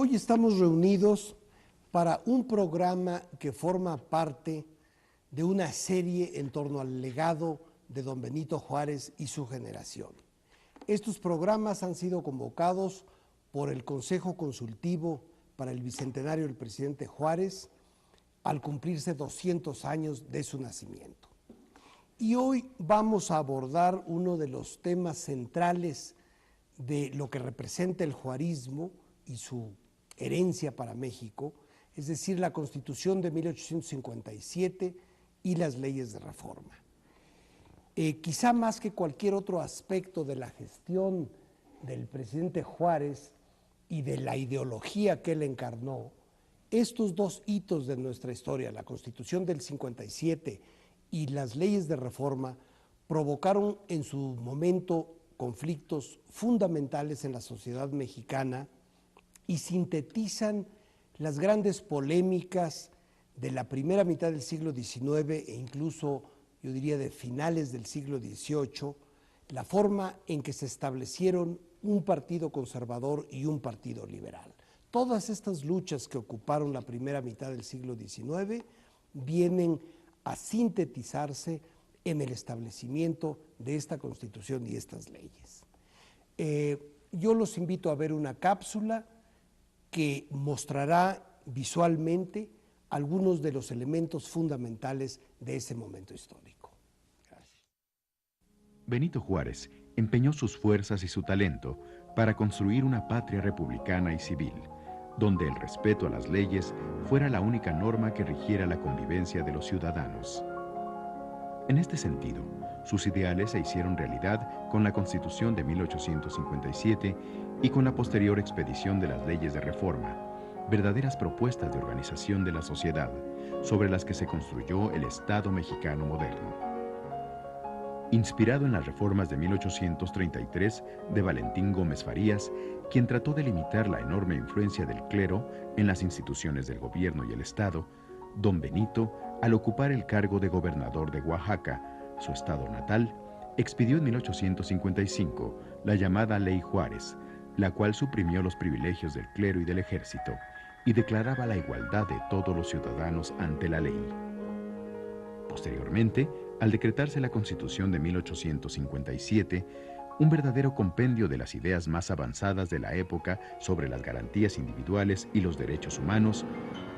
Hoy estamos reunidos para un programa que forma parte de una serie en torno al legado de don Benito Juárez y su generación. Estos programas han sido convocados por el Consejo Consultivo para el Bicentenario del Presidente Juárez al cumplirse 200 años de su nacimiento. Y hoy vamos a abordar uno de los temas centrales de lo que representa el juarismo y su herencia para México, es decir, la Constitución de 1857 y las leyes de reforma. Quizá más que cualquier otro aspecto de la gestión del presidente Juárez y de la ideología que él encarnó, estos dos hitos de nuestra historia, la Constitución del 57 y las leyes de reforma, provocaron en su momento conflictos fundamentales en la sociedad mexicana y sintetizan las grandes polémicas de la primera mitad del siglo XIX e incluso, yo diría, de finales del siglo XVIII, la forma en que se establecieron un partido conservador y un partido liberal. Todas estas luchas que ocuparon la primera mitad del siglo XIX vienen a sintetizarse en el establecimiento de esta Constitución y estas leyes. Yo los invito a ver una cápsula que mostrará visualmente algunos de los elementos fundamentales de ese momento histórico. Gracias. Benito Juárez empeñó sus fuerzas y su talento para construir una patria republicana y civil, donde el respeto a las leyes fuera la única norma que rigiera la convivencia de los ciudadanos. En este sentido, sus ideales se hicieron realidad con la Constitución de 1857 y con la posterior expedición de las leyes de reforma, verdaderas propuestas de organización de la sociedad, sobre las que se construyó el Estado mexicano moderno. Inspirado en las reformas de 1833 de Valentín Gómez Farías, quien trató de limitar la enorme influencia del clero en las instituciones del gobierno y el Estado, don Benito, al ocupar el cargo de gobernador de Oaxaca, su estado natal, expidió en 1855 la llamada Ley Juárez, la cual suprimió los privilegios del clero y del ejército y declaraba la igualdad de todos los ciudadanos ante la ley. Posteriormente, al decretarse la Constitución de 1857, un verdadero compendio de las ideas más avanzadas de la época sobre las garantías individuales y los derechos humanos,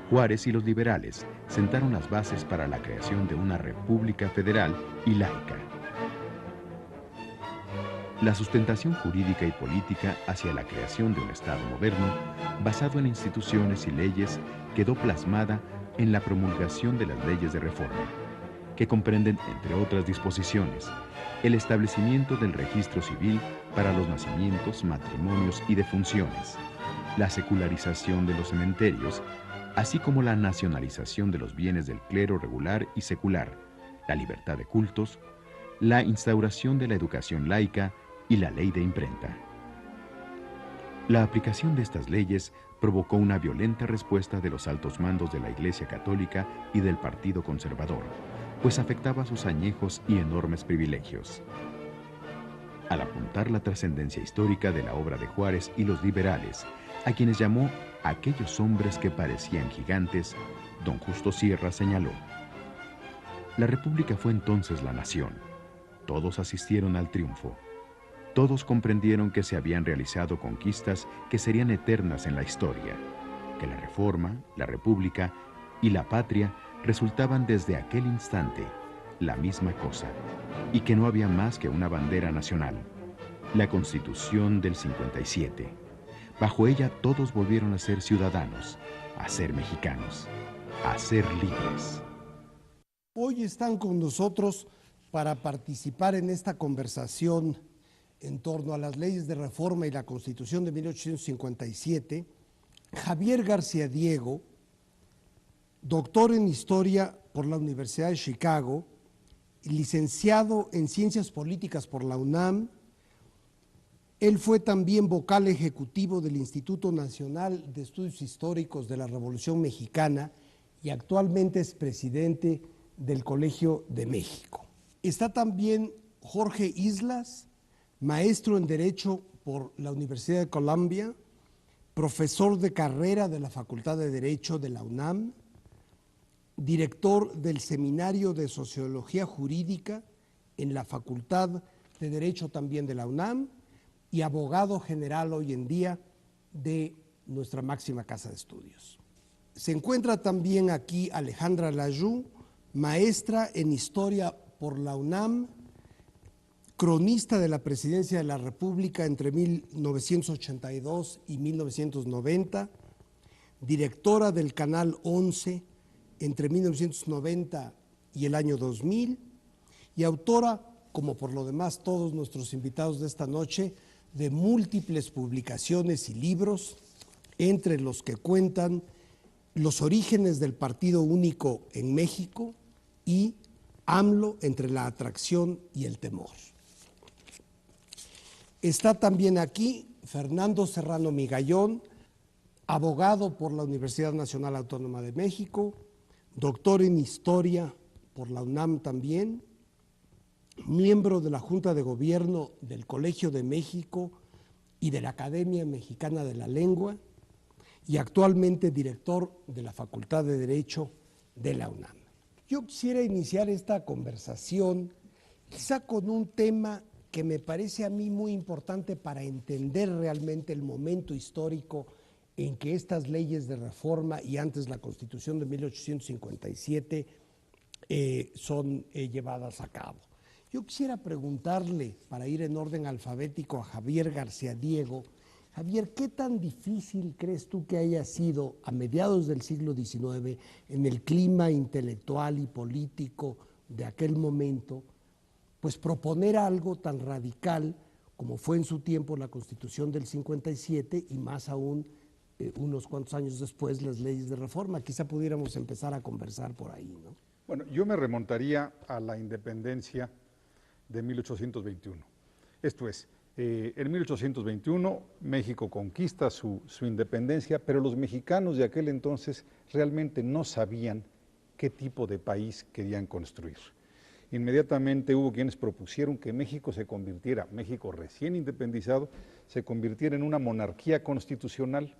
Juárez y los liberales sentaron las bases para la creación de una república federal y laica. La sustentación jurídica y política hacia la creación de un Estado moderno, basado en instituciones y leyes, quedó plasmada en la promulgación de las leyes de reforma, que comprenden, entre otras disposiciones, el establecimiento del registro civil para los nacimientos, matrimonios y defunciones, la secularización de los cementerios, así como la nacionalización de los bienes del clero regular y secular, la libertad de cultos, la instauración de la educación laica y la ley de imprenta. La aplicación de estas leyes provocó una violenta respuesta de los altos mandos de la Iglesia Católica y del Partido Conservador, pues afectaba sus añejos y enormes privilegios. Al apuntar la trascendencia histórica de la obra de Juárez y los liberales, a quienes llamó aquellos hombres que parecían gigantes, don Justo Sierra señaló: la República fue entonces la nación. Todos asistieron al triunfo. Todos comprendieron que se habían realizado conquistas que serían eternas en la historia, que la Reforma, la República y la patria resultaban desde aquel instante la misma cosa, y que no había más que una bandera nacional, la Constitución del 57. Bajo ella todos volvieron a ser ciudadanos, a ser mexicanos, a ser libres. Hoy están con nosotros para participar en esta conversación en torno a las leyes de reforma y la Constitución de 1857, Javier García Diego, doctor en Historia por la Universidad de Chicago, licenciado en Ciencias Políticas por la UNAM. Él fue también vocal ejecutivo del Instituto Nacional de Estudios Históricos de la Revolución Mexicana y actualmente es presidente del Colegio de México. Está también Jorge Islas, maestro en Derecho por la Universidad de Columbia, profesor de carrera de la Facultad de Derecho de la UNAM, director del Seminario de Sociología Jurídica en la Facultad de Derecho también de la UNAM y abogado general hoy en día de nuestra máxima casa de estudios. Se encuentra también aquí Alejandra Layou, maestra en Historia por la UNAM, cronista de la Presidencia de la República entre 1982 y 1990, directora del Canal 11 entre 1990 y el año 2000 y autora, como por lo demás todos nuestros invitados de esta noche, de múltiples publicaciones y libros, entre los que cuentan Los orígenes del Partido Único en México y AMLO entre la atracción y el temor. Está también aquí Fernando Serrano Migallón, abogado por la Universidad Nacional Autónoma de México, doctor en Historia por la UNAM también, miembro de la Junta de Gobierno del Colegio de México y de la Academia Mexicana de la Lengua y actualmente director de la Facultad de Derecho de la UNAM. Yo quisiera iniciar esta conversación quizá con un tema que me parece a mí muy importante para entender realmente el momento histórico en que estas leyes de reforma y antes la Constitución de 1857 son llevadas a cabo. Yo quisiera preguntarle, para ir en orden alfabético, a Javier García Diego. Javier, ¿qué tan difícil crees tú que haya sido a mediados del siglo XIX, en el clima intelectual y político de aquel momento, pues proponer algo tan radical como fue en su tiempo la Constitución del 57 y más aún unos cuantos años después las leyes de reforma? Quizá pudiéramos empezar a conversar por ahí, ¿no? Bueno, yo me remontaría a la independencia de 1821. Esto es, en 1821 México conquista su independencia, pero los mexicanos de aquel entonces realmente no sabían qué tipo de país querían construir. Inmediatamente hubo quienes propusieron que México se convirtiera, México recién independizado, se convirtiera en una monarquía constitucional.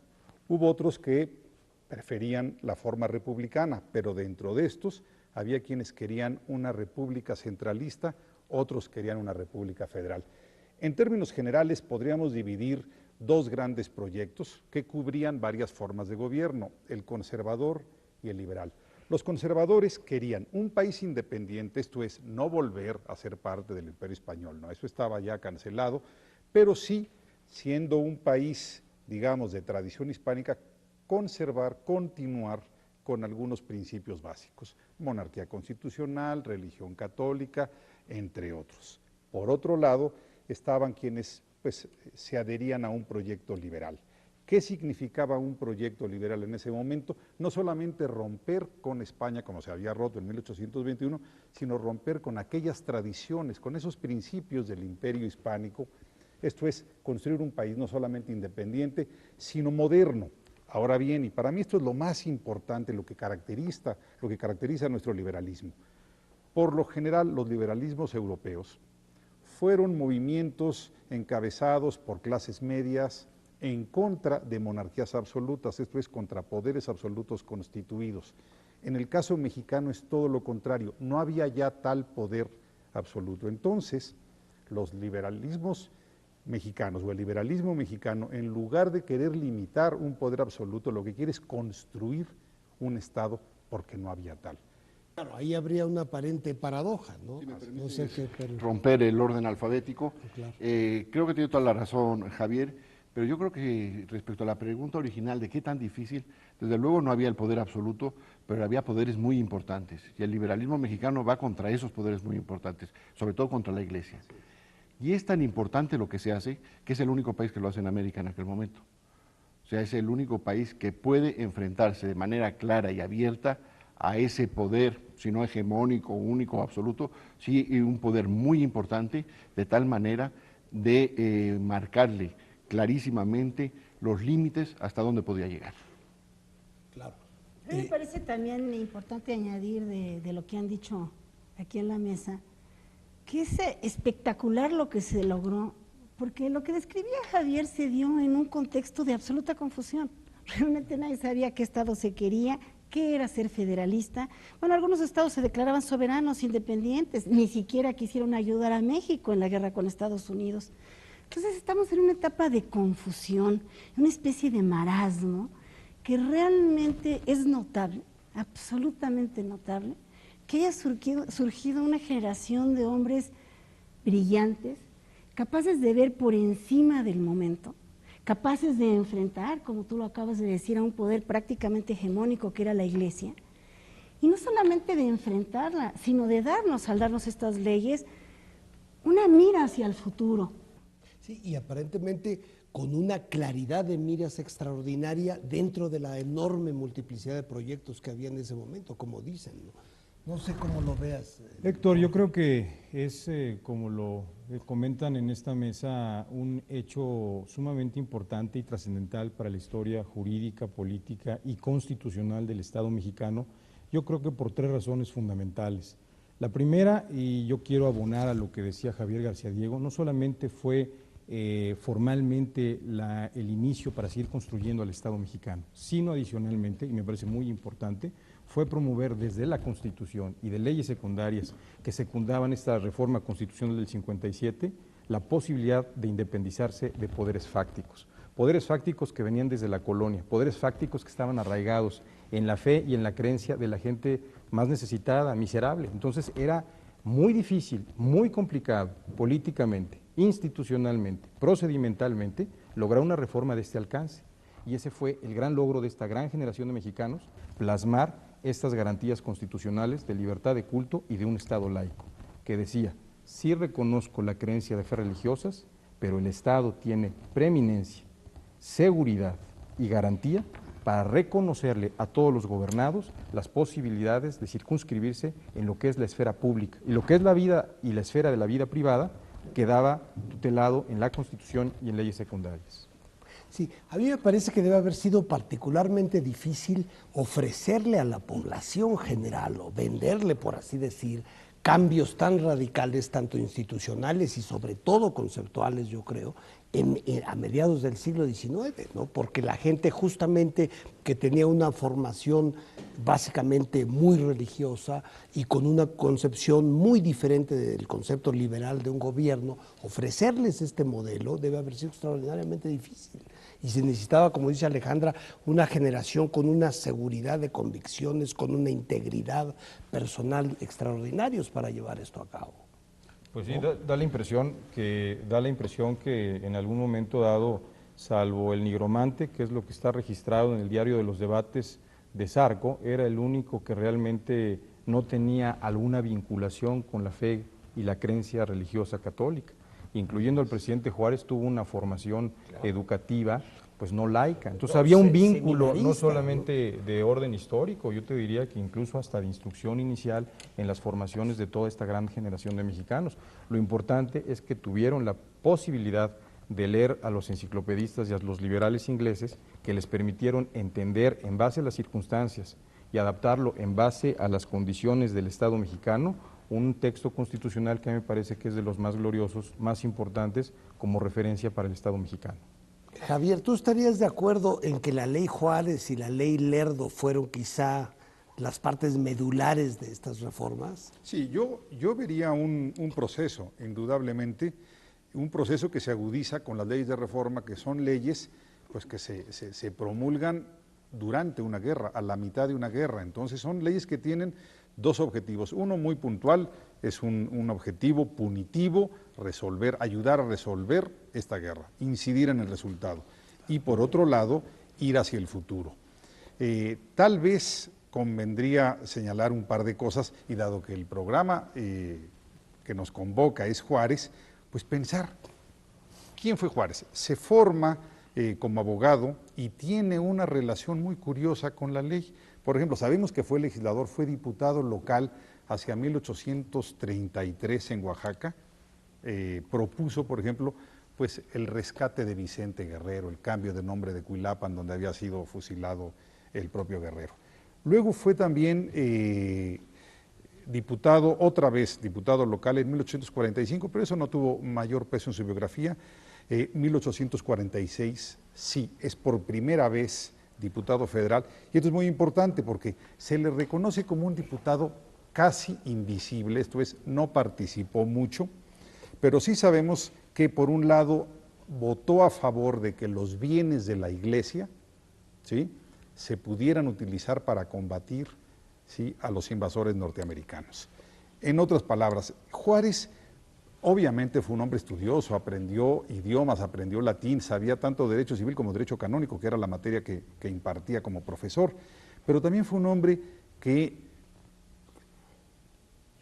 Hubo otros que preferían la forma republicana, pero dentro de estos había quienes querían una república centralista, otros querían una república federal. En términos generales podríamos dividir dos grandes proyectos que cubrían varias formas de gobierno, el conservador y el liberal. Los conservadores querían un país independiente, esto es, no volver a ser parte del Imperio Español, no, eso estaba ya cancelado, pero sí, siendo un país, digamos, de tradición hispánica, conservar, continuar con algunos principios básicos, monarquía constitucional, religión católica, entre otros. Por otro lado, estaban quienes pues, se adherían a un proyecto liberal. ¿Qué significaba un proyecto liberal en ese momento? No solamente romper con España, como se había roto en 1821, sino romper con aquellas tradiciones, con esos principios del imperio hispánico. Esto es, construir un país no solamente independiente, sino moderno. Ahora bien, y para mí esto es lo más importante, lo que caracteriza a nuestro liberalismo. Por lo general, los liberalismos europeos fueron movimientos encabezados por clases medias, en contra de monarquías absolutas, esto es, contra poderes absolutos constituidos. En el caso mexicano es todo lo contrario, no había ya tal poder absoluto. Entonces, los liberalismos mexicanos o el liberalismo mexicano, en lugar de querer limitar un poder absoluto, lo que quiere es construir un Estado porque no había tal. Claro, ahí habría una aparente paradoja, ¿no? Si me permite, No sé qué, pero... romper el orden alfabético. Claro. Creo que tiene toda la razón, Javier. Pero yo creo que respecto a la pregunta original de qué tan difícil, desde luego no había el poder absoluto, pero había poderes muy importantes. Y el liberalismo mexicano va contra esos poderes muy importantes, sobre todo contra la Iglesia. Y es tan importante lo que se hace, que es el único país que lo hace en América en aquel momento. O sea, es el único país que puede enfrentarse de manera clara y abierta a ese poder, si no hegemónico, único, absoluto, sí un poder muy importante, de tal manera de marcarle clarísimamente los límites hasta dónde podía llegar. Claro. A mí me parece también importante añadir de lo que han dicho aquí en la mesa, que es espectacular lo que se logró porque lo que describía Javier se dio en un contexto de absoluta confusión. Realmente nadie sabía qué estado se quería, qué era ser federalista. Bueno, algunos estados se declaraban soberanos, independientes, ni siquiera quisieron ayudar a México en la guerra con Estados Unidos. Entonces estamos en una etapa de confusión, una especie de marasmo, que realmente es notable, absolutamente notable, que haya surgido una generación de hombres brillantes, capaces de ver por encima del momento, capaces de enfrentar, como tú lo acabas de decir, a un poder prácticamente hegemónico que era la Iglesia, y no solamente de enfrentarla, sino de darnos, al darnos estas leyes, una mira hacia el futuro. Sí, y aparentemente con una claridad de miras extraordinaria dentro de la enorme multiplicidad de proyectos que había en ese momento, como dicen, ¿no? No sé cómo lo veas. Héctor, yo creo que es, como lo comentan en esta mesa, un hecho sumamente importante y trascendental para la historia jurídica, política y constitucional del Estado mexicano. Yo creo que por 3 razones fundamentales. La primera, y yo quiero abonar a lo que decía Javier García Diego, no solamente fue formalmente el inicio para seguir construyendo al Estado mexicano, sino adicionalmente, y me parece muy importante, fue promover desde la Constitución y de leyes secundarias que secundaban esta reforma constitucional del 57, la posibilidad de independizarse de poderes fácticos que venían desde la colonia, poderes fácticos que estaban arraigados en la fe y en la creencia de la gente más necesitada, miserable. Entonces era muy difícil, muy complicado políticamente, institucionalmente, procedimentalmente, lograr una reforma de este alcance. Y ese fue el gran logro de esta gran generación de mexicanos, plasmar estas garantías constitucionales de libertad de culto y de un Estado laico, que decía, sí reconozco la creencia de fe religiosas, pero el Estado tiene preeminencia, seguridad y garantía para reconocerle a todos los gobernados las posibilidades de circunscribirse en lo que es la esfera pública, y lo que es la vida y la esfera de la vida privada quedaba tutelado en la Constitución y en leyes secundarias. Sí, a mí me parece que debe haber sido particularmente difícil ofrecerle a la población general o venderle, por así decir, cambios tan radicales, tanto institucionales y sobre todo conceptuales, yo creo, a mediados del siglo XIX, ¿no? Porque la gente justamente que tenía una formación básicamente muy religiosa y con una concepción muy diferente del concepto liberal de un gobierno, ofrecerles este modelo debe haber sido extraordinariamente difícil. Y se necesitaba, como dice Alejandra, una generación con una seguridad de convicciones, con una integridad personal extraordinarios para llevar esto a cabo. Pues sí, da la impresión que en algún momento dado, salvo el nigromante, que es lo que está registrado en el diario de los debates de Zarco, era el único que realmente no tenía alguna vinculación con la fe y la creencia religiosa católica. Incluyendo al presidente Juárez, tuvo una formación educativa pues no laica. Entonces había un vínculo no solamente de orden histórico, yo te diría que incluso hasta de instrucción inicial en las formaciones de toda esta gran generación de mexicanos. Lo importante es que tuvieron la posibilidad de leer a los enciclopedistas y a los liberales ingleses que les permitieron entender en base a las circunstancias y adaptarlo en base a las condiciones del Estado mexicano, un texto constitucional que a mí me parece que es de los más gloriosos, más importantes como referencia para el Estado mexicano. Javier, ¿tú estarías de acuerdo en que la ley Juárez y la ley Lerdo fueron quizá las partes medulares de estas reformas? Sí, yo vería un proceso, indudablemente, un proceso que se agudiza con las leyes de reforma, que son leyes pues, que se promulgan durante una guerra, a la mitad de una guerra. Entonces son leyes que tienen 2 objetivos. Uno muy puntual, es un objetivo punitivo, ayudar a resolver esta guerra, incidir en el resultado. Y por otro lado, ir hacia el futuro. Tal vez convendría señalar un par de cosas, y dado que el programa que nos convoca es Juárez, pues pensar, ¿quién fue Juárez? Se forma como abogado y tiene una relación muy curiosa con la ley. Por ejemplo, sabemos que fue legislador, fue diputado local hacia 1833 en Oaxaca, propuso, por ejemplo, pues el rescate de Vicente Guerrero, el cambio de nombre de Cuilapan, donde había sido fusilado el propio Guerrero. Luego fue también diputado, otra vez diputado local en 1845, pero eso no tuvo mayor peso en su biografía. 1846, sí, es por primera vez diputado federal, y esto es muy importante porque se le reconoce como un diputado casi invisible, esto es, no participó mucho, pero sí sabemos que por un lado votó a favor de que los bienes de la iglesia, ¿sí?, se pudieran utilizar para combatir, ¿sí?, a los invasores norteamericanos. En otras palabras, Juárez obviamente fue un hombre estudioso, aprendió idiomas, aprendió latín, sabía tanto derecho civil como derecho canónico, que era la materia que impartía como profesor, pero también fue un hombre que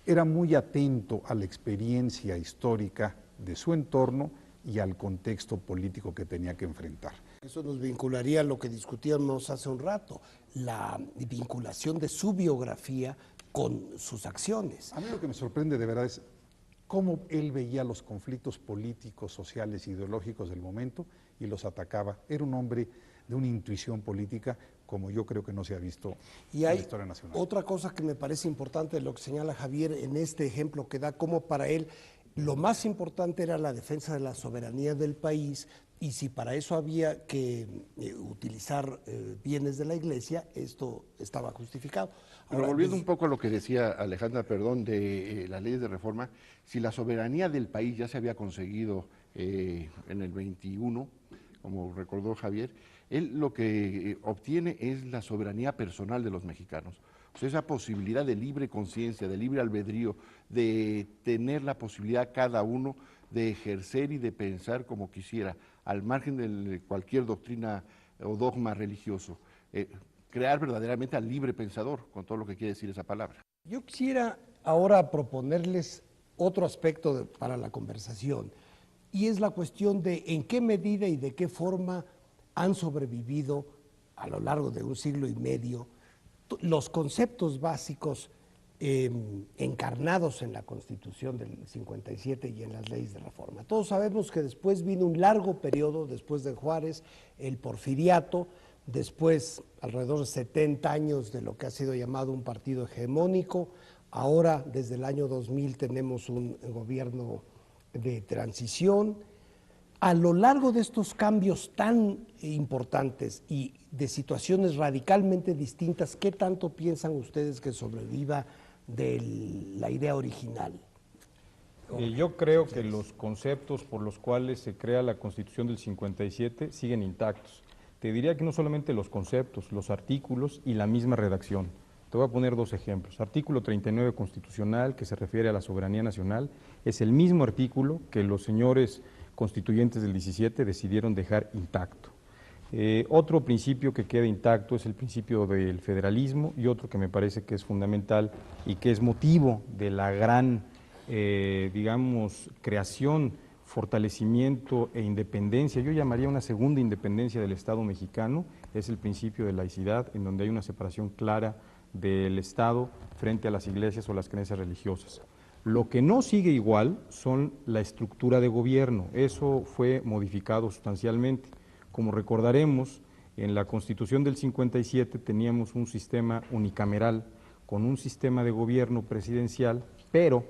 era muy atento a la experiencia histórica de su entorno y al contexto político que tenía que enfrentar. Eso nos vincularía a lo que discutíamos hace un rato, la vinculación de su biografía con sus acciones. A mí lo que me sorprende de verdad es cómo él veía los conflictos políticos, sociales, ideológicos del momento y los atacaba. Era un hombre de una intuición política como yo creo que no se ha visto en la historia nacional. Otra cosa que me parece importante de lo que señala Javier en este ejemplo que da, como para él lo más importante era la defensa de la soberanía del país, y si para eso había que utilizar bienes de la iglesia, esto estaba justificado. Pero Ahora, volviendo un poco a lo que decía Alejandra, perdón, de las leyes de reforma, si la soberanía del país ya se había conseguido en el 21, como recordó Javier, él lo que obtiene es la soberanía personal de los mexicanos. O sea, esa posibilidad de libre conciencia, de libre albedrío, de tener la posibilidad cada uno de ejercer y de pensar como quisiera, al margen de cualquier doctrina o dogma religioso. Crear verdaderamente al libre pensador, con todo lo que quiere decir esa palabra. yo quisiera ahora proponerles otro aspecto para la conversación, y es la cuestión de en qué medida y de qué forma han sobrevivido a lo largo de un siglo y medio los conceptos básicos encarnados en la Constitución del 57 y en las leyes de reforma. Todos sabemos que después vino un largo periodo, después de Juárez, el porfiriato, después alrededor de 70 años de lo que ha sido llamado un partido hegemónico. Ahora, desde el año 2000, tenemos un gobierno de transición. A lo largo de estos cambios tan importantes y de situaciones radicalmente distintas, ¿qué tanto piensan ustedes que sobreviva de la idea original? Yo creo que los conceptos por los cuales se crea la Constitución del 57 siguen intactos. Te diría que no solamente los conceptos, los artículos y la misma redacción. Te voy a poner dos ejemplos. Artículo 39 constitucional, que se refiere a la soberanía nacional, es el mismo artículo que los señores constituyentes del 17 decidieron dejar intacto. Otro principio que queda intacto es el principio del federalismo, y otro que me parece que es fundamental y que es motivo de la gran, digamos, creación, fortalecimiento e independencia, yo llamaría una segunda independencia del Estado mexicano, es el principio de laicidad, en donde hay una separación clara del Estado frente a las iglesias o las creencias religiosas. Lo que no sigue igual son la estructura de gobierno, eso fue modificado sustancialmente. Como recordaremos, en la Constitución del 57 teníamos un sistema unicameral con un sistema de gobierno presidencial, pero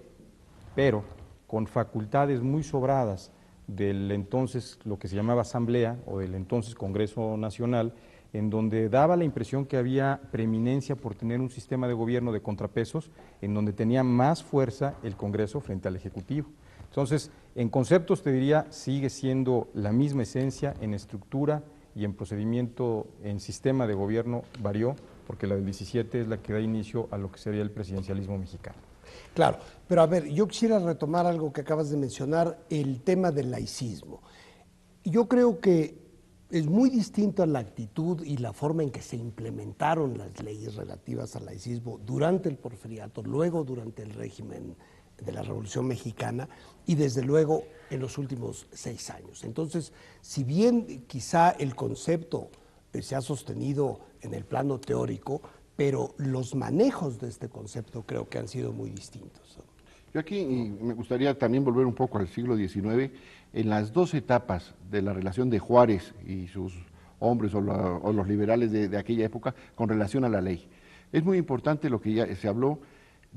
con facultades muy sobradas del entonces, lo que se llamaba Asamblea o del entonces Congreso Nacional, en donde daba la impresión que había preeminencia por tener un sistema de gobierno de contrapesos, en donde tenía más fuerza el Congreso frente al Ejecutivo. Entonces, en conceptos te diría, sigue siendo la misma esencia, en estructura y en procedimiento, en sistema de gobierno varió, porque la del 17 es la que da inicio a lo que sería el presidencialismo mexicano. Claro, pero a ver, yo quisiera retomar algo que acabas de mencionar, el tema del laicismo. Yo creo que es muy distinto a la actitud y la forma en que se implementaron las leyes relativas al laicismo durante el porfiriato, luego durante el régimen de la Revolución Mexicana y desde luego en los últimos 6 años. Entonces, si bien quizá el concepto se ha sostenido en el plano teórico, pero los manejos de este concepto creo que han sido muy distintos. Yo aquí me gustaría también volver un poco al siglo XIX, en las dos etapas de la relación de Juárez y sus hombres o los liberales de aquella época con relación a la ley. Es muy importante lo que ya se habló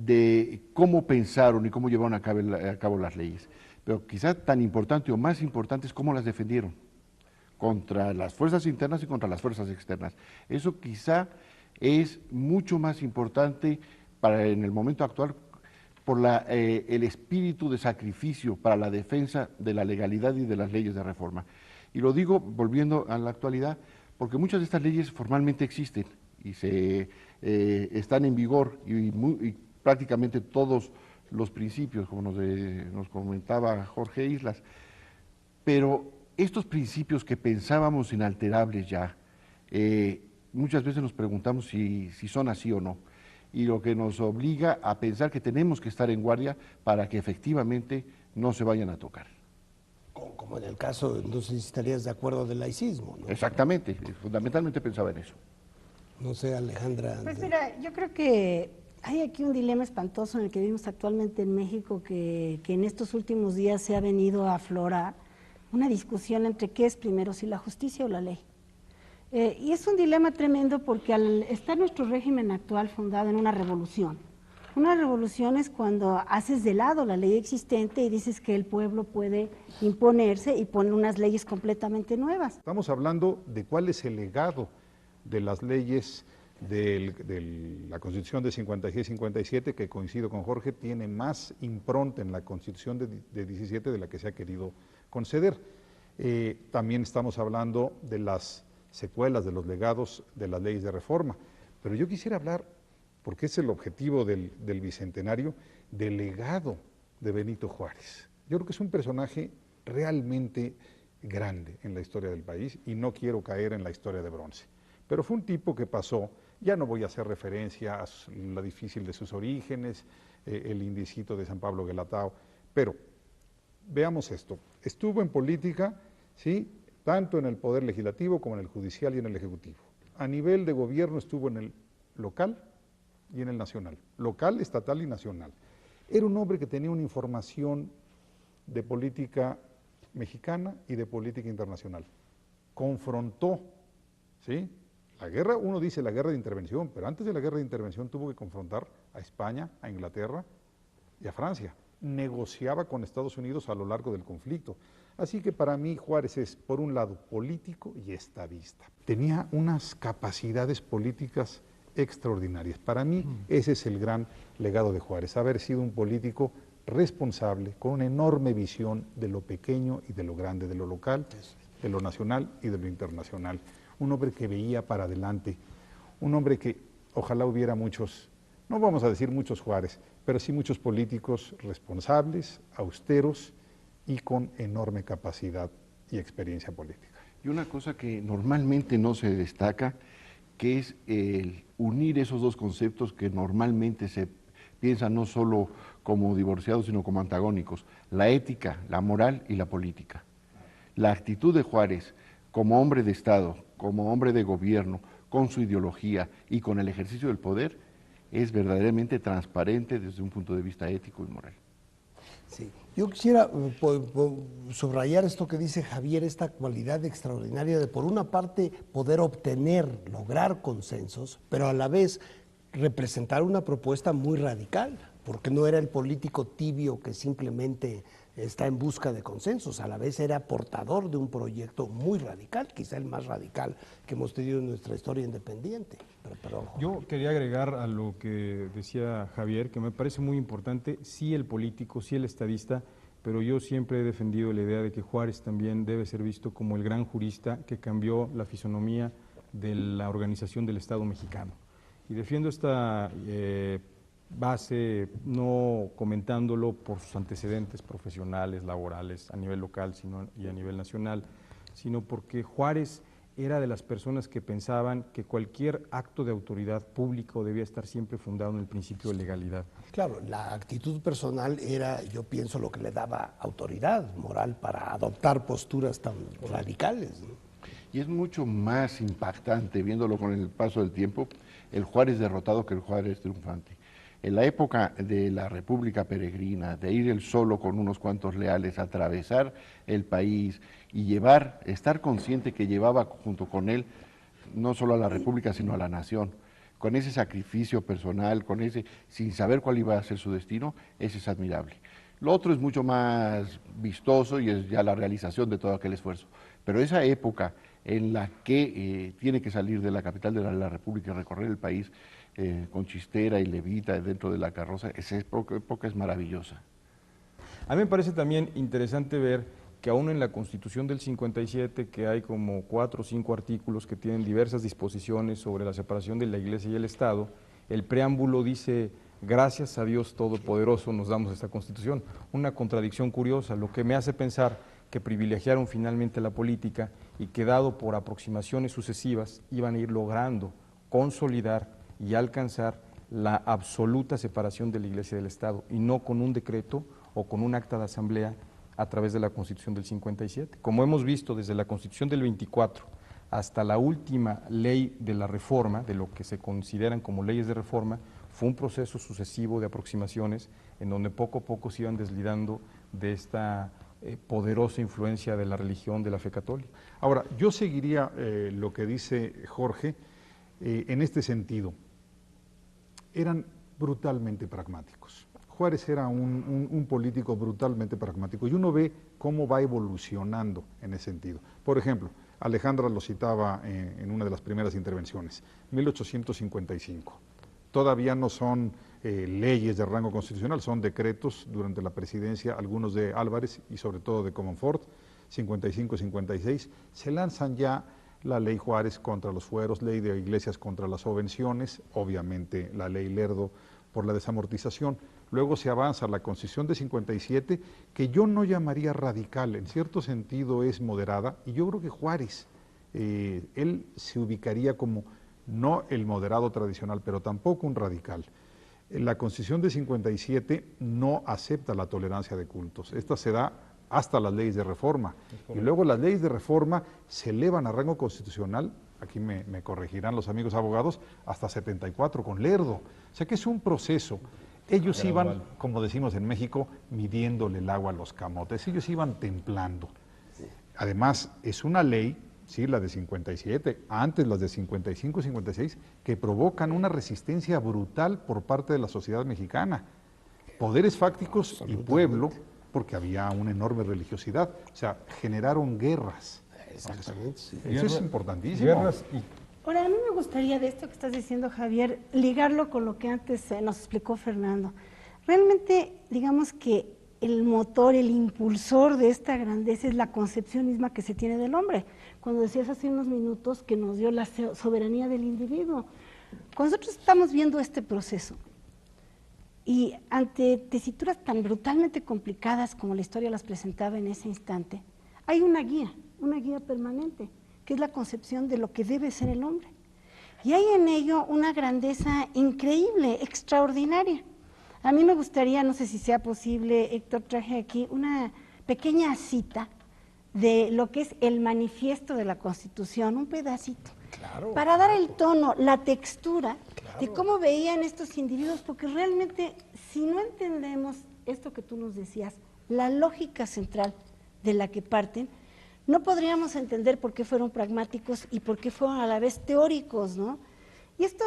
de cómo pensaron y cómo llevaron a cabo las leyes. Pero quizá tan importante o más importante es cómo las defendieron contra las fuerzas internas y contra las fuerzas externas. Eso quizá es mucho más importante en el momento actual por el espíritu de sacrificio para la defensa de la legalidad y de las leyes de reforma. Y lo digo volviendo a la actualidad, porque muchas de estas leyes formalmente existen y están en vigor y prácticamente todos los principios, como nos comentaba Jorge Islas, pero estos principios que pensábamos inalterables ya, muchas veces nos preguntamos si son así o no, y lo que nos obliga a pensar que tenemos que estar en guardia para que efectivamente no se vayan a tocar. Como en el caso, no sé si estarías de acuerdo del laicismo, ¿no? Exactamente, fundamentalmente pensaba en eso. No sé, Alejandra. Pues mira, yo creo que hay aquí un dilema espantoso en el que vivimos actualmente en México, que en estos últimos días se ha venido a aflorar una discusión entre qué es primero, si la justicia o la ley. Y es un dilema tremendo porque al estar nuestro régimen actual fundado en una revolución es cuando haces de lado la ley existente y dices que el pueblo puede imponerse y poner unas leyes completamente nuevas. Estamos hablando de cuál es el legado de las leyes de la Constitución de 56-57, que coincido con Jorge, tiene más impronta en la Constitución de 17 de la que se ha querido conceder. También estamos hablando de las secuelas, de los legados de las leyes de reforma. Pero yo quisiera hablar, porque es el objetivo del Bicentenario, del legado de Benito Juárez. Yo creo que es un personaje realmente grande en la historia del país y no quiero caer en la historia de bronce. Pero fue un tipo que pasó, ya no voy a hacer referencia a lo difícil de sus orígenes, el indicito de San Pablo Guelatao, pero veamos esto. Estuvo en política, ¿sí?, tanto en el Poder Legislativo como en el Judicial y en el Ejecutivo. A nivel de gobierno estuvo en el local y en el nacional, local, estatal y nacional. Era un hombre que tenía una información de política mexicana y de política internacional. Confrontó, ¿sí?, la guerra, uno dice la guerra de intervención, pero antes de la guerra de intervención tuvo que confrontar a España, a Inglaterra y a Francia. Negociaba con Estados Unidos a lo largo del conflicto. Así que para mí Juárez es, por un lado, político y estadista. Tenía unas capacidades políticas extraordinarias. Para mí ese es el gran legado de Juárez, haber sido un político responsable, con una enorme visión de lo pequeño y de lo grande, de lo local, de lo nacional y de lo internacional. Un hombre que veía para adelante, un hombre que ojalá hubiera muchos, no vamos a decir muchos Juárez, pero sí muchos políticos responsables, austeros y con enorme capacidad y experiencia política. Y una cosa que normalmente no se destaca, que es el unir esos dos conceptos que normalmente se piensan no solo como divorciados, sino como antagónicos: la ética, la moral y la política. La actitud de Juárez como hombre de Estado, como hombre de gobierno, con su ideología y con el ejercicio del poder, es verdaderamente transparente desde un punto de vista ético y moral. Sí, yo quisiera subrayar esto que dice Javier, esta cualidad extraordinaria de, por una parte, poder obtener, lograr consensos, pero a la vez representar una propuesta muy radical, porque no era el político tibio que simplemente está en busca de consensos, a la vez era portador de un proyecto muy radical, quizá el más radical que hemos tenido en nuestra historia independiente. Yo quería agregar a lo que decía Javier, que me parece muy importante, sí el político, sí el estadista, pero yo siempre he defendido la idea de que Juárez también debe ser visto como el gran jurista que cambió la fisonomía de la organización del Estado mexicano. Y defiendo esta base, no comentándolo por sus antecedentes profesionales, laborales, a nivel local y a nivel nacional, sino porque Juárez era de las personas que pensaban que cualquier acto de autoridad público debía estar siempre fundado en el principio de legalidad. Claro, la actitud personal era, yo pienso, lo que le daba autoridad moral para adoptar posturas tan radicales, ¿no? Y es mucho más impactante, viéndolo con el paso del tiempo, el Juárez derrotado que el Juárez triunfante. En la época de la República Peregrina, de ir él solo con unos cuantos leales a atravesar el país y estar consciente que llevaba junto con él no solo a la República, sino a la nación, con ese sacrificio personal, con ese, sin saber cuál iba a ser su destino, ese es admirable. Lo otro es mucho más vistoso y es ya la realización de todo aquel esfuerzo. Pero esa época en la que tiene que salir de la capital de la República y recorrer el país con Chistera y Levita dentro de la carroza, esa época es maravillosa. A mí me parece también interesante ver que aún en la Constitución del 57, que hay como 4 o 5 artículos que tienen diversas disposiciones sobre la separación de la Iglesia y el Estado, el preámbulo dice: gracias a Dios Todopoderoso nos damos esta Constitución. Una contradicción curiosa, lo que me hace pensar que privilegiaron finalmente la política y que, dado por aproximaciones sucesivas, iban a ir logrando consolidar y alcanzar la absoluta separación de la Iglesia y del Estado, y no con un decreto o con un acta de asamblea a través de la Constitución del 57. Como hemos visto desde la Constitución del 24 hasta la última ley de la reforma, de lo que se consideran como leyes de reforma, fue un proceso sucesivo de aproximaciones en donde poco a poco se iban deslindando de esta poderosa influencia de la religión, de la fe católica. Ahora, yo seguiría lo que dice Jorge en este sentido. Eran brutalmente pragmáticos. Juárez era un político brutalmente pragmático y uno ve cómo va evolucionando en ese sentido. Por ejemplo, Alejandra lo citaba en una de las primeras intervenciones, 1855. Todavía no son leyes de rango constitucional, son decretos durante la presidencia, algunos de Álvarez y sobre todo de Comonfort, 55-56. Se lanzan ya la ley Juárez contra los fueros, ley de iglesias contra las subvenciones, obviamente la ley Lerdo por la desamortización. Luego se avanza a la Constitución de 57, que yo no llamaría radical, en cierto sentido es moderada, y yo creo que Juárez, él se ubicaría como no el moderado tradicional, pero tampoco un radical. La Constitución de 57 no acepta la tolerancia de cultos, esta se da hasta las leyes de reforma, y luego las leyes de reforma se elevan a rango constitucional, aquí me corregirán los amigos abogados, hasta 74 con Lerdo, o sea que es un proceso. Ellos iban, como decimos en México, midiéndole el agua a los camotes, ellos iban templando. Además, es una ley, sí, la de 57, antes las de 55, 56, que provocan una resistencia brutal por parte de la sociedad mexicana. Poderes fácticos y pueblo, porque había una enorme religiosidad, o sea, generaron guerras. Exactamente, sí. Eso es importantísimo. Guerras y Ahora, a mí me gustaría de esto que estás diciendo, Javier, ligarlo con lo que antes nos explicó Fernando. Realmente, digamos que el motor, el impulsor de esta grandeza es la concepción misma que se tiene del hombre. Cuando decías hace unos minutos que nos dio la soberanía del individuo. Cuando nosotros estamos viendo este proceso y ante tesituras tan brutalmente complicadas como la historia las presentaba en ese instante, hay una guía permanente, que es la concepción de lo que debe ser el hombre. Y hay en ello una grandeza increíble, extraordinaria. A mí me gustaría, no sé si sea posible, Héctor, traje aquí una pequeña cita de lo que es el manifiesto de la Constitución, un pedacito, para dar el tono, la textura de cómo veían estos individuos, porque realmente si no entendemos esto que tú nos decías, la lógica central de la que parten, no podríamos entender por qué fueron pragmáticos y por qué fueron a la vez teóricos, ¿no? Y esto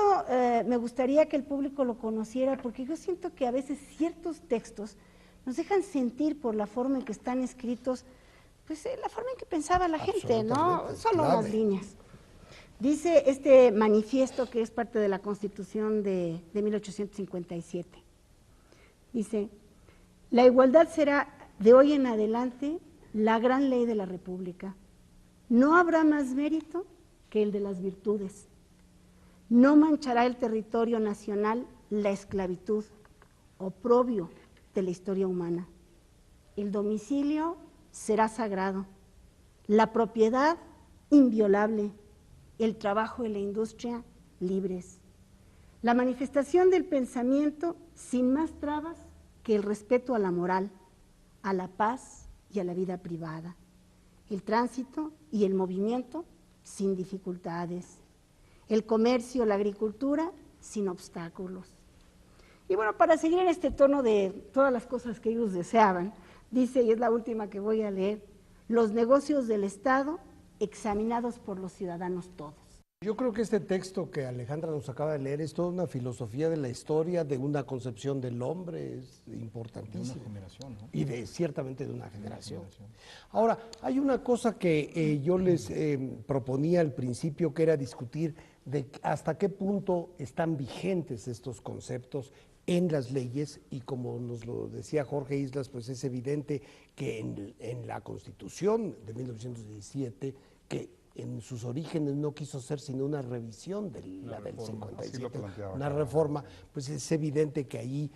me gustaría que el público lo conociera, porque yo siento que a veces ciertos textos nos dejan sentir por la forma en que están escritos, pues la forma en que pensaba la gente, ¿no? Solo unas líneas. Dice este manifiesto que es parte de la Constitución de 1857. Dice, la igualdad será de hoy en adelante la gran ley de la República. No habrá más mérito que el de las virtudes. No manchará el territorio nacional la esclavitud, oprobio de la historia humana. El domicilio será sagrado, la propiedad inviolable, el trabajo y la industria libres. La manifestación del pensamiento sin más trabas que el respeto a la moral, a la paz y a la vida privada, el tránsito y el movimiento sin dificultades, el comercio, la agricultura sin obstáculos. Y bueno, para seguir en este tono de todas las cosas que ellos deseaban, dice, y es la última que voy a leer, los negocios del Estado examinados por los ciudadanos todos. Yo creo que este texto que Alejandra nos acaba de leer es toda una filosofía de la historia, de una concepción del hombre, es importantísimo. De una generación, ¿no? Y ciertamente de una generación. Ahora, hay una cosa que yo les proponía al principio, que era discutir de hasta qué punto están vigentes estos conceptos en las leyes, y como nos lo decía Jorge Islas, pues es evidente que en la Constitución de 1917, que en sus orígenes no quiso ser sino una revisión de la del 57, una reforma, pues es evidente que ahí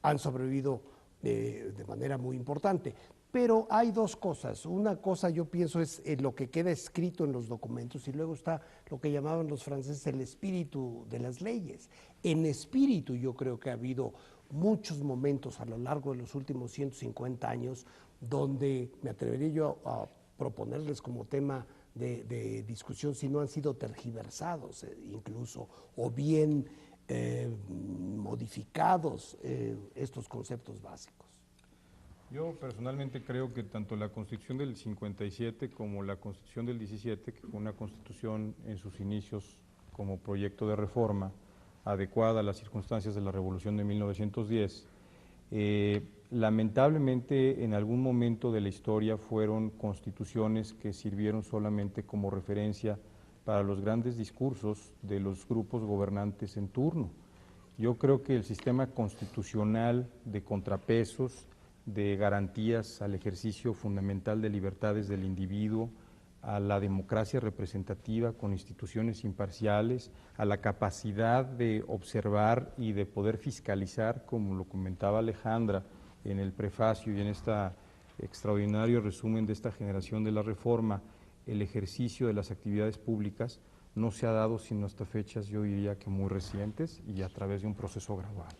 han sobrevivido de manera muy importante. Pero hay dos cosas. Una cosa, yo pienso, es lo que queda escrito en los documentos, y luego está lo que llamaban los franceses el espíritu de las leyes. En espíritu yo creo que ha habido muchos momentos a lo largo de los últimos 150 años donde me atrevería yo a proponerles como tema de discusión si no han sido tergiversados incluso, o bien modificados estos conceptos básicos. Yo personalmente creo que tanto la Constitución del 57 como la Constitución del 17, que fue una constitución en sus inicios como proyecto de reforma adecuada a las circunstancias de la Revolución de 1910, lamentablemente en algún momento de la historia fueron constituciones que sirvieron solamente como referencia para los grandes discursos de los grupos gobernantes en turno. Yo creo que el sistema constitucional de contrapesos, de garantías al ejercicio fundamental de libertades del individuo, a la democracia representativa con instituciones imparciales, a la capacidad de observar y de poder fiscalizar, como lo comentaba Alejandra en el prefacio y en este extraordinario resumen de esta generación de la reforma, el ejercicio de las actividades públicas no se ha dado sino hasta fechas, yo diría que muy recientes, y a través de un proceso gradual.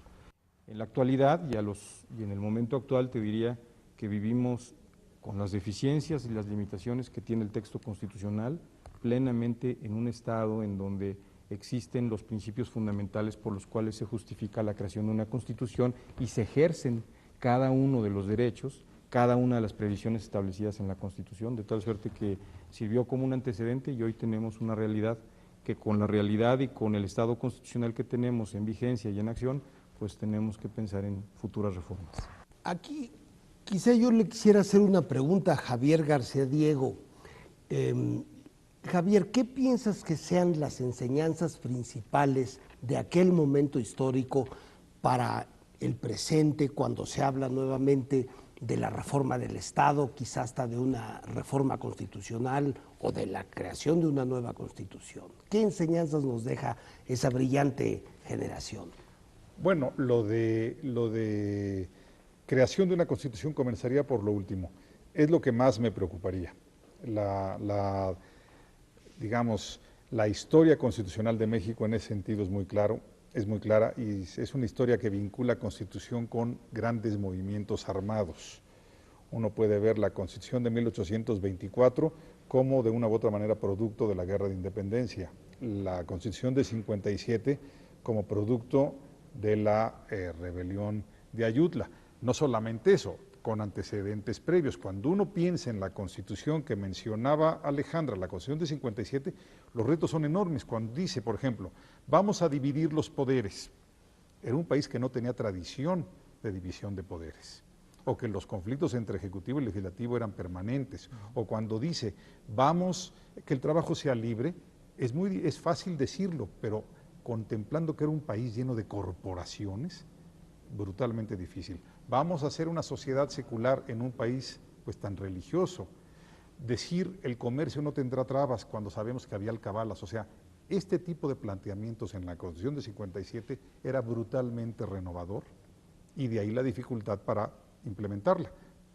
En la actualidad y en el momento actual te diría que vivimos con las deficiencias y las limitaciones que tiene el texto constitucional, plenamente en un estado en donde existen los principios fundamentales por los cuales se justifica la creación de una constitución y se ejercen cada uno de los derechos, cada una de las previsiones establecidas en la Constitución, de tal suerte que sirvió como un antecedente, y hoy tenemos una realidad que con la realidad y con el estado constitucional que tenemos en vigencia y en acción, pues tenemos que pensar en futuras reformas. Aquí quizá yo le quisiera hacer una pregunta a Javier García Diego. Javier, ¿qué piensas que sean las enseñanzas principales de aquel momento histórico para el presente, cuando se habla nuevamente de la reforma del Estado, quizás hasta de una reforma constitucional o de la creación de una nueva constitución? ¿Qué enseñanzas nos deja esa brillante generación? Bueno, lo de creación de una constitución comenzaría por lo último. Es lo que más me preocuparía. Digamos, la historia constitucional de México en ese sentido es muy clara, y es una historia que vincula Constitución con grandes movimientos armados. Uno puede ver la Constitución de 1824 como de una u otra manera producto de la Guerra de Independencia, la Constitución de 57 como producto de la rebelión de Ayutla. No solamente eso, con antecedentes previos. Cuando uno piensa en la Constitución que mencionaba Alejandra, la Constitución de 57, los retos son enormes. Cuando dice, por ejemplo, vamos a dividir los poderes. Era un país que no tenía tradición de división de poderes, o que los conflictos entre ejecutivo y legislativo eran permanentes, o cuando dice, vamos, que el trabajo sea libre, es fácil decirlo, pero contemplando que era un país lleno de corporaciones, brutalmente difícil. Vamos a hacer una sociedad secular en un país pues tan religioso. Decir el comercio no tendrá trabas cuando sabemos que había alcabalas. O sea, este tipo de planteamientos en la Constitución de 57 era brutalmente renovador, y de ahí la dificultad para implementarla.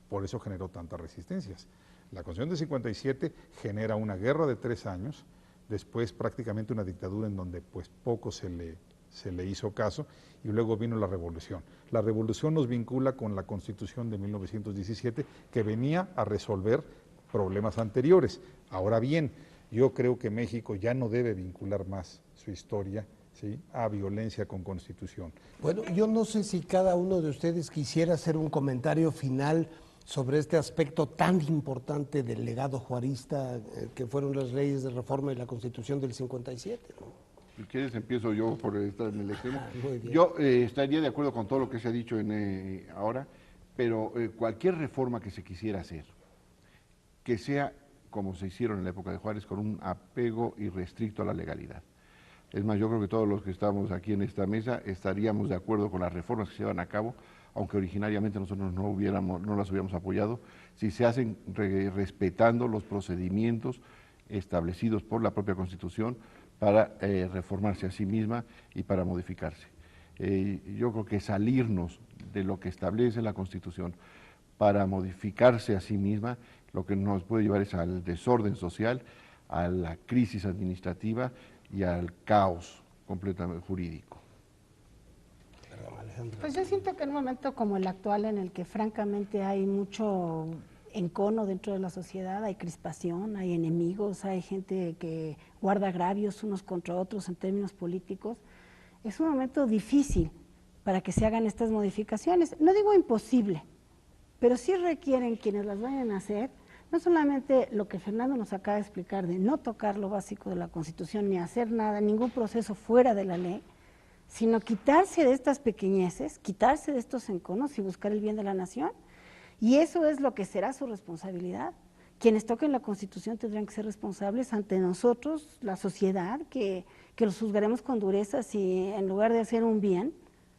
Por eso generó tantas resistencias. La Constitución de 57 genera una guerra de 3 años, después prácticamente una dictadura en donde pues poco se le hizo caso, y luego vino la revolución. La revolución nos vincula con la Constitución de 1917, que venía a resolver problemas anteriores. Ahora bien, yo creo que México ya no debe vincular más su historia, ¿sí?, a violencia con Constitución. Bueno, yo no sé si cada uno de ustedes quisiera hacer un comentario final sobre este aspecto tan importante del legado juarista que fueron las leyes de reforma y la Constitución del 57, ¿no? Si quieres empiezo yo por estar en el extremo. Muy bien. Yo estaría de acuerdo con todo lo que se ha dicho ahora, pero cualquier reforma que se quisiera hacer, que sea como se hicieron en la época de Juárez, con un apego irrestricto a la legalidad. Es más, yo creo que todos los que estamos aquí en esta mesa estaríamos de acuerdo con las reformas que se llevan a cabo, aunque originariamente nosotros no las hubiéramos apoyado, si se hacen respetando los procedimientos establecidos por la propia Constitución para reformarse a sí misma y para modificarse. Yo creo que salirnos de lo que establece la Constitución para modificarse a sí misma, lo que nos puede llevar es al desorden social, a la crisis administrativa y al caos completamente jurídico. Pues yo siento que en un momento como el actual, en el que francamente hay mucho encono dentro de la sociedad, hay crispación, hay enemigos, hay gente que guarda agravios unos contra otros en términos políticos, es un momento difícil para que se hagan estas modificaciones. No digo imposible, pero sí requieren quienes las vayan a hacer, no solamente lo que Fernando nos acaba de explicar, de no tocar lo básico de la Constitución, ni hacer nada, ningún proceso fuera de la ley, sino quitarse de estas pequeñeces, quitarse de estos enconos y buscar el bien de la nación. Y eso es lo que será su responsabilidad. Quienes toquen la Constitución tendrán que ser responsables ante nosotros, la sociedad, que los juzgaremos con dureza si en lugar de hacer un bien,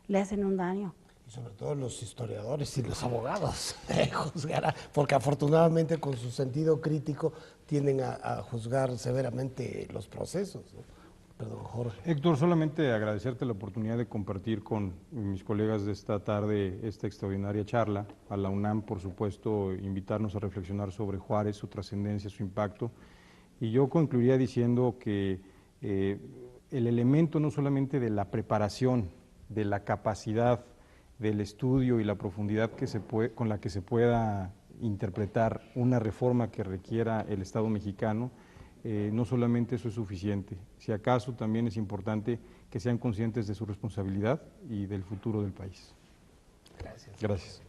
le hacen un daño. Y sobre todo los historiadores y los abogados juzgarán, porque afortunadamente con su sentido crítico tienden a juzgar severamente los procesos, ¿no? Perdón, Jorge. Héctor, solamente agradecerte la oportunidad de compartir con mis colegas de esta tarde esta extraordinaria charla. A la UNAM, por supuesto, invitarnos a reflexionar sobre Juárez, su trascendencia, su impacto. Y yo concluiría diciendo que el elemento no solamente de la preparación, de la capacidad, del estudio y la profundidad con la que se pueda interpretar una reforma que requiera el Estado mexicano, no solamente eso es suficiente. Si acaso también es importante que sean conscientes de su responsabilidad y del futuro del país. Gracias. Gracias.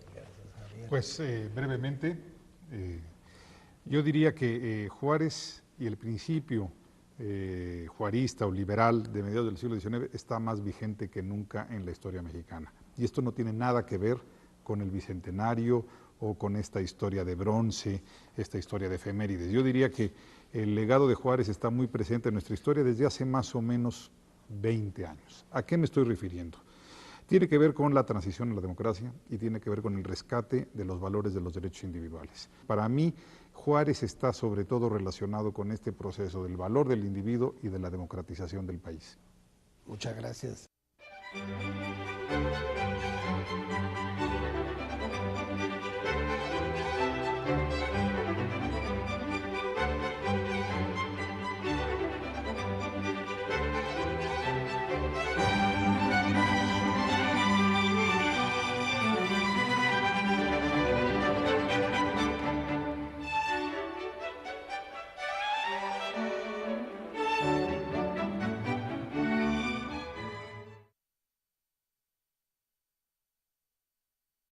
Pues brevemente, yo diría que Juárez y el principio juarista o liberal de mediados del siglo XIX está más vigente que nunca en la historia mexicana. Y esto no tiene nada que ver con el Bicentenario o con esta historia de bronce, esta historia de efemérides. Yo diría que el legado de Juárez está muy presente en nuestra historia desde hace más o menos 20 años. ¿A qué me estoy refiriendo? Tiene que ver con la transición a la democracia y tiene que ver con el rescate de los valores de los derechos individuales. Para mí, Juárez está sobre todo relacionado con este proceso del valor del individuo y de la democratización del país. Muchas gracias.